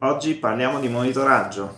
Oggi parliamo di monitoraggio.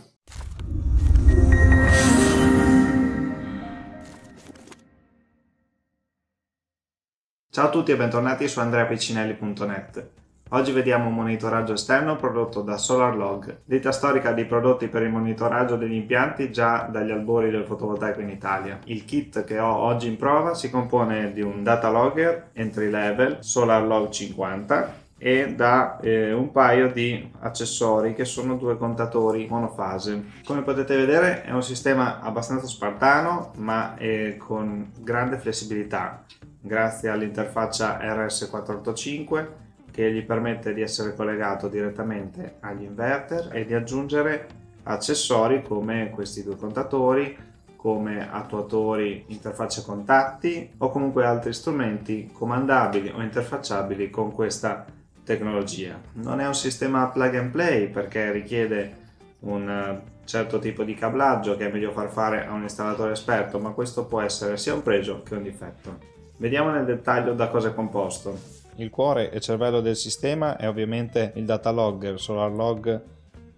Ciao a tutti e bentornati su andreapiccinelli.net. Oggi vediamo un monitoraggio esterno prodotto da SolarLog, ditta storica di prodotti per il monitoraggio degli impianti già dagli albori del fotovoltaico in Italia. Il kit che ho oggi in prova si compone di un data logger entry level SolarLog 50 e da un paio di accessori che sono due contatori monofase. Come potete vedere è un sistema abbastanza spartano ma con grande flessibilità grazie all'interfaccia RS485 che gli permette di essere collegato direttamente agli inverter e di aggiungere accessori come questi due contatori, come attuatori interfacce contatti o comunque altri strumenti comandabili o interfacciabili con questa tecnologia. Non è un sistema plug and play perché richiede un certo tipo di cablaggio che è meglio far fare a un installatore esperto, ma questo può essere sia un pregio che un difetto. Vediamo nel dettaglio da cosa è composto. Il cuore e cervello del sistema è ovviamente il data logger SolarLog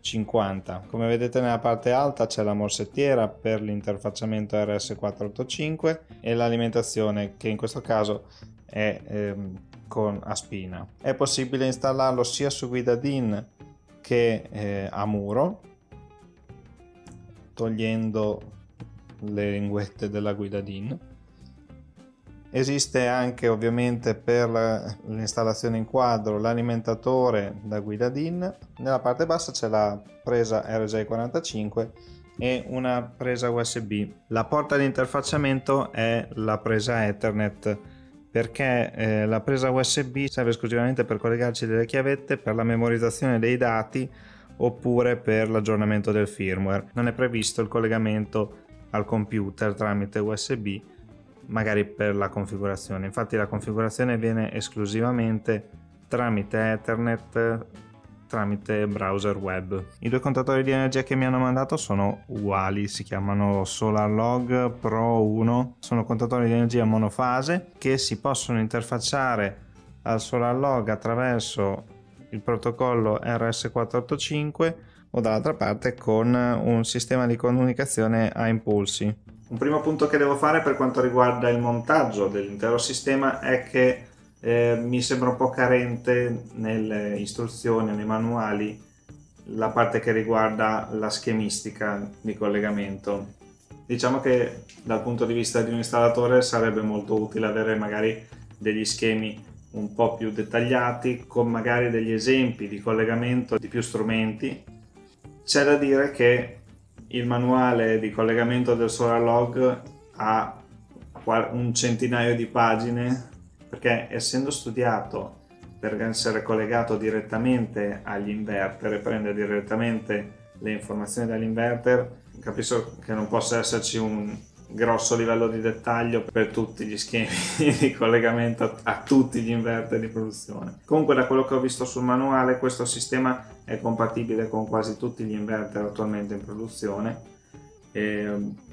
50. Come vedete nella parte alta c'è la morsettiera per l'interfacciamento RS485 e l'alimentazione che in questo caso è a spina. È possibile installarlo sia su guida DIN che a muro, togliendo le linguette della guida DIN. Esiste anche ovviamente per l'installazione in quadro l'alimentatore da guida DIN. Nella parte bassa c'è la presa RJ45 e una presa USB. La porta di interfacciamento è la presa Ethernet perché la presa USB serve esclusivamente per collegarci delle chiavette per la memorizzazione dei dati oppure per l'aggiornamento del firmware. Non è previsto il collegamento al computer tramite USB, magari per la configurazione. Infatti la configurazione avviene esclusivamente tramite Ethernet, tramite browser web. I due contatori di energia che mi hanno mandato sono uguali, si chiamano SolarLog Pro 1, sono contatori di energia monofase che si possono interfacciare al SolarLog attraverso il protocollo RS485 o dall'altra parte con un sistema di comunicazione a impulsi. Un primo punto che devo fare per quanto riguarda il montaggio dell'intero sistema è che mi sembra un po' carente nelle istruzioni, nei manuali, la parte che riguarda la schemistica di collegamento. Diciamo che dal punto di vista di un installatore sarebbe molto utile avere magari degli schemi un po' più dettagliati con magari degli esempi di collegamento di più strumenti. C'è da dire che il manuale di collegamento del SolarLog ha un centinaio di pagine perché essendo studiato per essere collegato direttamente agli inverter e prende direttamente le informazioni dall'inverter, capisco che non possa esserci un grosso livello di dettaglio per tutti gli schemi di collegamento a tutti gli inverter di produzione. Comunque da quello che ho visto sul manuale questo sistema è compatibile con quasi tutti gli inverter attualmente in produzione e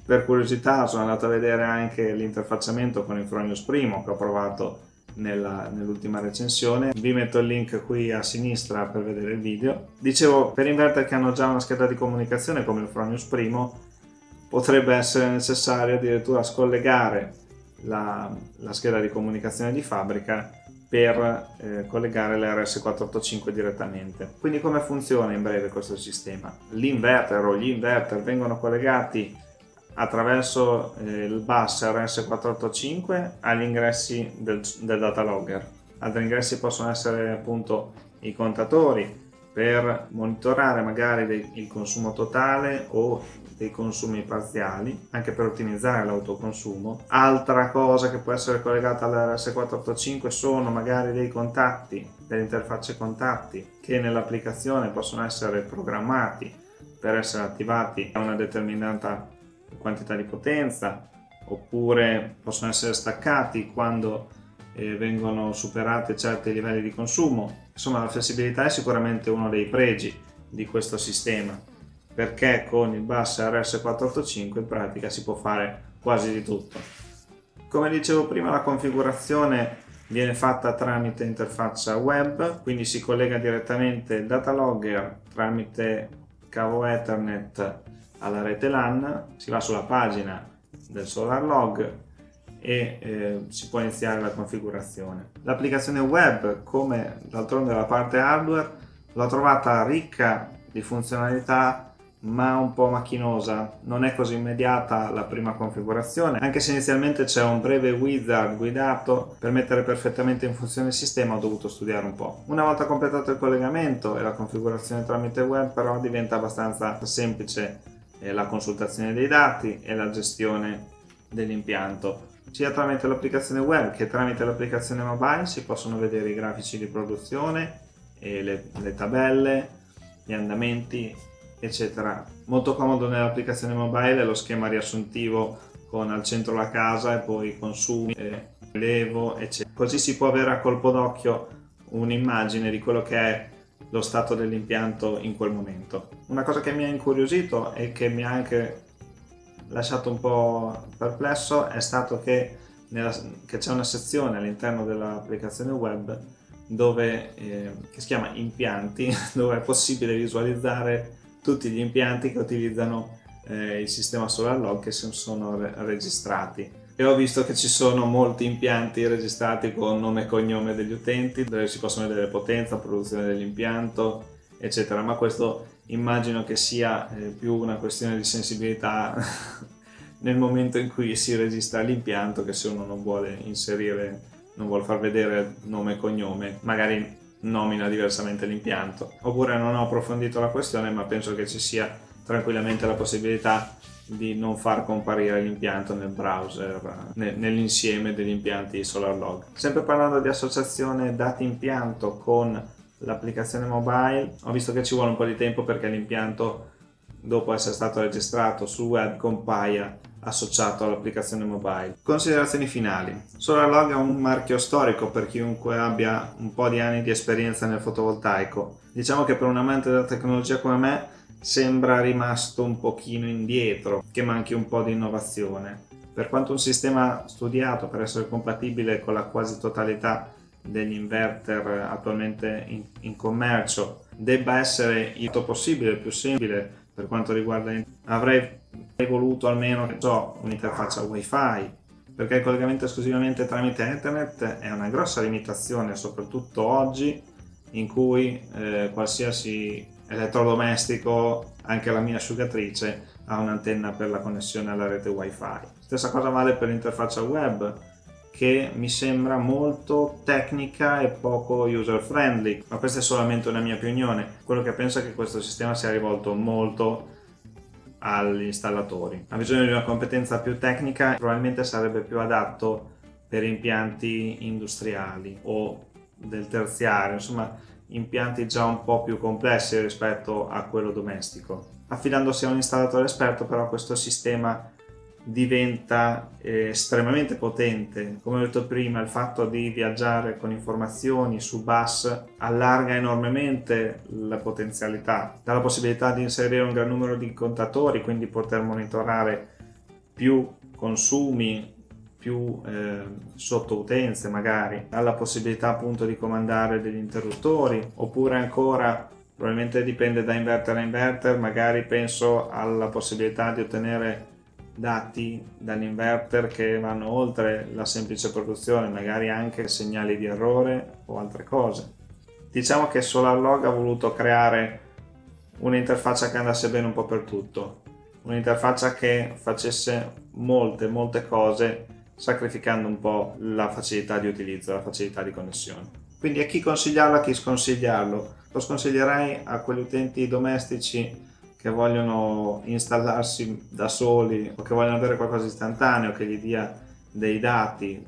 per curiosità sono andato a vedere anche l'interfacciamento con il Fronius Primo che ho provato nell'ultima recensione. Vi metto il link qui a sinistra per vedere il video. Dicevo, per inverter che hanno già una scheda di comunicazione come il Fronius Primo potrebbe essere necessario addirittura scollegare la scheda di comunicazione di fabbrica per collegare l'RS485 direttamente. Quindi come funziona in breve questo sistema? L'inverter o gli inverter vengono collegati attraverso il bus RS485 agli ingressi del data logger. Altri ingressi possono essere appunto i contatori per monitorare magari il consumo totale o dei consumi parziali, anche per ottimizzare l'autoconsumo. Altra cosa che può essere collegata all'RS485 sono magari dei contatti, delle interfacce contatti che nell'applicazione possono essere programmati per essere attivati a una determinata quantità di potenza, oppure possono essere staccati quando vengono superati certi livelli di consumo. Insomma, la flessibilità è sicuramente uno dei pregi di questo sistema, perché con il bus RS485 in pratica si può fare quasi di tutto. Come dicevo prima, la configurazione viene fatta tramite interfaccia web, quindi si collega direttamente il data logger tramite cavo Ethernet alla rete LAN, si va sulla pagina del SolarLog e si può iniziare la configurazione. L'applicazione web, come d'altronde la parte hardware, l'ho trovata ricca di funzionalità ma un po' macchinosa, non è così immediata la prima configurazione, anche se inizialmente c'è un breve wizard guidato per mettere perfettamente in funzione il sistema. Ho dovuto studiare un po'. Una volta completato il collegamento e la configurazione tramite web, però diventa abbastanza semplice la consultazione dei dati e la gestione dell'impianto. Sia tramite l'applicazione web che tramite l'applicazione mobile si possono vedere i grafici di produzione e le tabelle, gli andamenti, eccetera. Molto comodo nell'applicazione mobile è lo schema riassuntivo con al centro la casa e poi i consumi, levo, eccetera. Così si può avere a colpo d'occhio un'immagine di quello che è lo stato dell'impianto in quel momento. Una cosa che mi ha incuriosito e che mi ha anche lasciato un po' perplesso è stato che c'è una sezione all'interno dell'applicazione web dove, che si chiama impianti, dove è possibile visualizzare tutti gli impianti che utilizzano il sistema SolarLog che sono registrati, e ho visto che ci sono molti impianti registrati con nome e cognome degli utenti dove si possono vedere potenza, produzione dell'impianto, eccetera, ma questo immagino che sia più una questione di sensibilità nel momento in cui si registra l'impianto, che se uno non vuole inserire, non vuole far vedere nome e cognome, magari nomina diversamente l'impianto. Oppure non ho approfondito la questione, ma penso che ci sia tranquillamente la possibilità di non far comparire l'impianto nel browser, nell'insieme degli impianti SolarLog. Sempre parlando di associazione dati impianto con l'applicazione mobile, ho visto che ci vuole un po' di tempo perché l'impianto, dopo essere stato registrato sul web, compaia associato all'applicazione mobile. Considerazioni finali. SolarLog è un marchio storico per chiunque abbia un po' di anni di esperienza nel fotovoltaico. Diciamo che per un amante della tecnologia come me sembra rimasto un pochino indietro, che manchi un po' di innovazione. Per quanto un sistema studiato per essere compatibile con la quasi totalità degli inverter attualmente in commercio debba essere il più possibile, il più semplice per quanto riguarda, avrei voluto almeno un'interfaccia wifi, perché il collegamento esclusivamente tramite Ethernet è una grossa limitazione, soprattutto oggi in cui qualsiasi elettrodomestico, anche la mia asciugatrice, ha un'antenna per la connessione alla rete wifi. Stessa cosa vale per l'interfaccia web, che mi sembra molto tecnica e poco user friendly, ma questa è solamente una mia opinione. Quello che penso è che questo sistema sia rivolto molto agli installatori. Ha bisogno di una competenza più tecnica, probabilmente sarebbe più adatto per impianti industriali o del terziario, insomma impianti già un po' più complessi rispetto a quello domestico. Affidandosi a un installatore esperto, però, questo sistema diventa estremamente potente. Come ho detto prima, il fatto di viaggiare con informazioni su bus allarga enormemente la potenzialità, dà la possibilità di inserire un gran numero di contatori, quindi poter monitorare più consumi, più sottoutenze magari, ha la possibilità appunto di comandare degli interruttori, oppure ancora, probabilmente dipende da inverter a inverter, magari penso alla possibilità di ottenere dati dall'inverter che vanno oltre la semplice produzione, magari anche segnali di errore o altre cose. Diciamo che SolarLog ha voluto creare un'interfaccia che andasse bene un po' per tutto, un'interfaccia che facesse molte cose, sacrificando un po' la facilità di utilizzo, la facilità di connessione. Quindi a chi consigliarlo, a chi sconsigliarlo? Lo sconsiglierei a quegli utenti domestici che vogliono installarsi da soli o che vogliono avere qualcosa di istantaneo che gli dia dei dati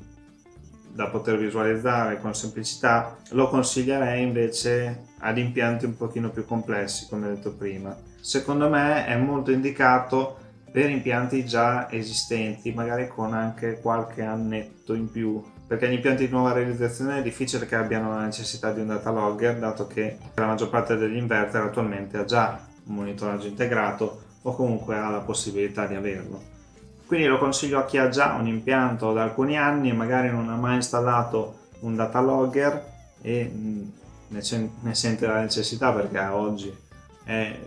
da poter visualizzare con semplicità. Lo consiglierei invece ad impianti un pochino più complessi, come detto prima. Secondo me è molto indicato per impianti già esistenti, magari con anche qualche annetto in più, perché gli impianti di nuova realizzazione è difficile che abbiano la necessità di un data logger, dato che la maggior parte degli inverter attualmente ha già un monitoraggio integrato o comunque ha la possibilità di averlo. Quindi lo consiglio a chi ha già un impianto da alcuni anni e magari non ha mai installato un data logger e ne sente la necessità, perché a oggi è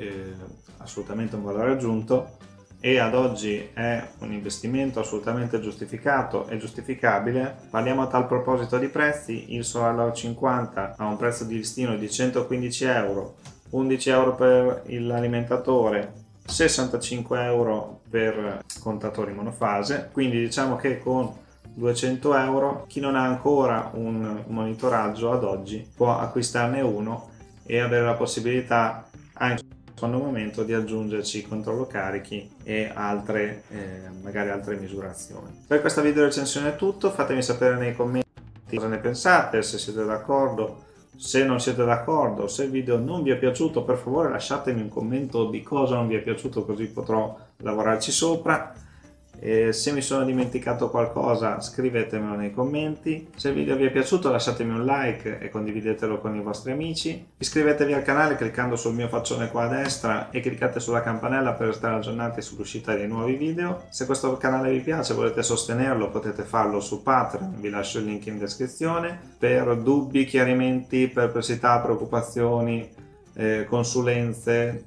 assolutamente un valore aggiunto e ad oggi è un investimento assolutamente giustificato e giustificabile. Parliamo a tal proposito di prezzi: il SolarLog 50 ha un prezzo di listino di 115 euro, 11 euro per l'alimentatore, 65 euro per contatori monofase, quindi diciamo che con 200 euro chi non ha ancora un monitoraggio ad oggi può acquistarne uno e avere la possibilità anche in secondo momento di aggiungerci controllo carichi e magari altre misurazioni. Per questa video recensione è tutto, fatemi sapere nei commenti cosa ne pensate, se siete d'accordo. Se non siete d'accordo, se il video non vi è piaciuto, per favore lasciatemi un commento di cosa non vi è piaciuto, così potrò lavorarci sopra. E se mi sono dimenticato qualcosa, scrivetemelo nei commenti. Se il video vi è piaciuto, lasciatemi un like e condividetelo con i vostri amici. Iscrivetevi al canale cliccando sul mio faccione qua a destra e cliccate sulla campanella per restare aggiornati sull'uscita dei nuovi video. Se questo canale vi piace e volete sostenerlo, potete farlo su Patreon, vi lascio il link in descrizione. Per dubbi, chiarimenti, perplessità, preoccupazioni, consulenze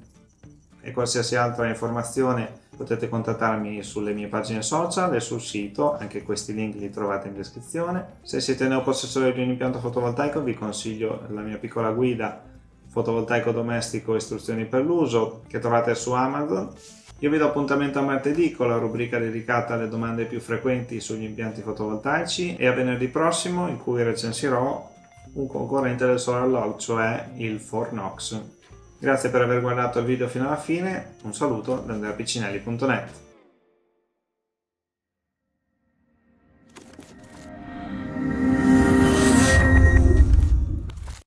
e qualsiasi altra informazione potete contattarmi sulle mie pagine social e sul sito, anche questi link li trovate in descrizione. Se siete neopossessori di un impianto fotovoltaico, vi consiglio la mia piccola guida fotovoltaico domestico istruzioni per l'uso, che trovate su Amazon. Io vi do appuntamento a martedì con la rubrica dedicata alle domande più frequenti sugli impianti fotovoltaici e a venerdì prossimo, in cui recensirò un concorrente del SolarLog, cioè il Fornox. Grazie per aver guardato il video fino alla fine, un saluto da andreapiccinelli.net.